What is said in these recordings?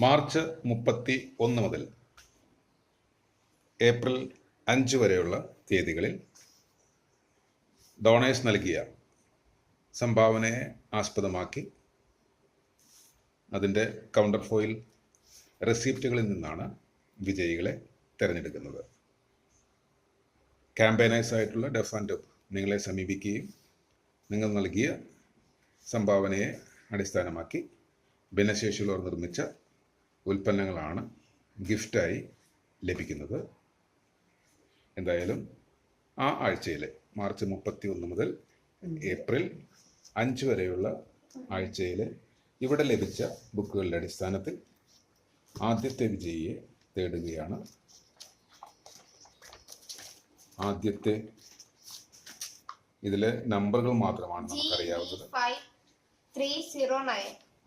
March 31 മുതൽ April 5 വരെയുള്ള തീയതികളിൽ ഡോണേഴ്സ് നൽകിയ സംഭാവനയെ ആസ്പദമാക്കി അതിൻ്റെ കൗണ്ടർ ഫോയിൽ റെസിപ്റ്റുകളിൽ നിന്നാണ് വിജയികളെ തിരഞ്ഞെടുക്കുന്നത്. ക്യാമ്പയിനേഴ്സ് ആയിട്ടുള്ള ഡെഫ് ആൻഡ് ഡെഫ് നിങ്ങളെ സമീപിക്കുകയും നിങ്ങൾ നൽകിയ സംഭാവനയെ അടിസ്ഥാനമാക്കി ഭിന്നശേഷിയുള്ളവർ നിർമ്മിച്ച ഉൽപ്പന്നങ്ങളാണ് ഗിഫ്റ്റായി ലഭിക്കുന്നത്. എന്തായാലും ആ ആഴ്ചയിലെ മാർച്ച് 31 മുതൽ ഏപ്രിൽ 5 വരെയുള്ള ആഴ്ചയിലെ ഇവിടെ ലഭിച്ച ബുക്കുകളുടെ അടിസ്ഥാനത്തിൽ ആദ്യത്തെ വിജയിയെ തേടുകയാണ്. ആദ്യത്തെ ഇതിലെ നമ്പറുകൾ മാത്രമാണ് നമുക്കറിയാവുന്നത്.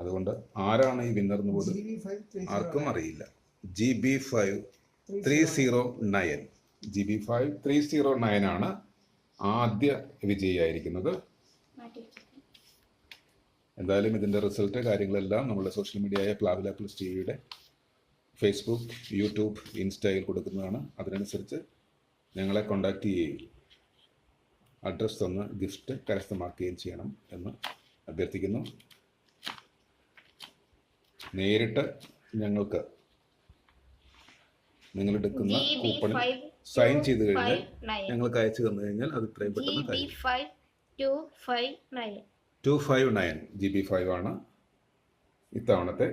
അതുകൊണ്ട് ആരാണ് ഈ വിന്നർ എന്ന് പോലും ആർക്കും അറിയില്ല. GB5309 ആണ് ആദ്യ വിജയിയായിരിക്കുന്നത്. എന്തായാലും ഇതിൻ്റെ റിസൾട്ട് കാര്യങ്ങളെല്ലാം നമ്മുടെ സോഷ്യൽ മീഡിയയായ പ്ലാവില പ്ലസ് ടിവിയുടെ ഫേസ്ബുക്ക്, യൂട്യൂബ്, ഇൻസ്റ്റയിൽ കൊടുക്കുന്നതാണ്. അതിനനുസരിച്ച് ഞങ്ങളെ കോണ്ടാക്ട് ചെയ്യുകയും അഡ്രസ് തന്ന് ഗിഫ്റ്റ് കരസ്ഥമാക്കുകയും ചെയ്യണം എന്ന് അഭ്യർത്ഥിക്കുന്നു. നേരിട്ട് ഞങ്ങൾക്ക് നിങ്ങളെടുക്കുന്ന കൂപ്പണിൽ സൈൻ ചെയ്ത് കഴിഞ്ഞാൽ ഞങ്ങൾക്ക് അയച്ചു തന്നു കഴിഞ്ഞാൽ അത് ഇത്രയും പെട്ടെന്ന് 259 GB5 ആണ് ഇത്തവണത്തെ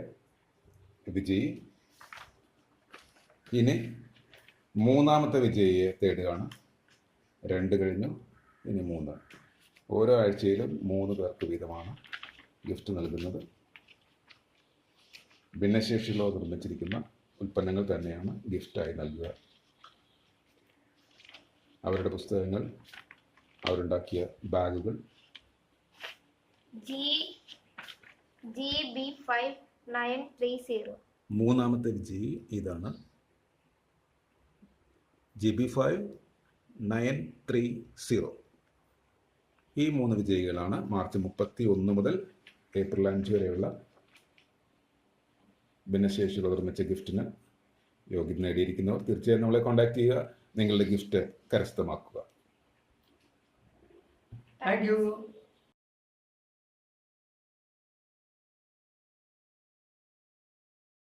വിജയി. ഇനി മൂന്നാമത്തെ വിജയിയെ തേടുകയാണ്. 2 കഴിഞ്ഞു, ഇനി 3. ഓരോ ആഴ്ചയിലും 3 പേർക്ക് വീതമാണ് ഗിഫ്റ്റ് നൽകുന്നത്. ഭിന്നശേഷിയുള്ളവർ നിർമ്മിച്ചിരിക്കുന്ന ഉൽപ്പന്നങ്ങൾ തന്നെയാണ് ഗിഫ്റ്റായി നൽകുക. അവരുടെ പുസ്തകങ്ങൾ, അവരുണ്ടാക്കിയ ബാഗുകൾ. GB5930. മൂന്നാമത്തെ വിജയി ഇതാണ്. GB5930. ഈ 3 വിജയികളാണ് മാർച്ച് 31 മുതൽ ഏപ്രിൽ 5 വരെയുള്ള ഭിന്നശേഷിയുള്ളവർ നിർമ്മിച്ച ഗിഫ്റ്റിന് യോഗ്യത നേടിയിരിക്കുന്നവർ തീർച്ചയായും നമ്മളെ കോൺടാക്ട് ചെയ്യുക. നിങ്ങളുടെ ഗിഫ്റ്റ് കരസ്ഥമാക്കുക. Thank you.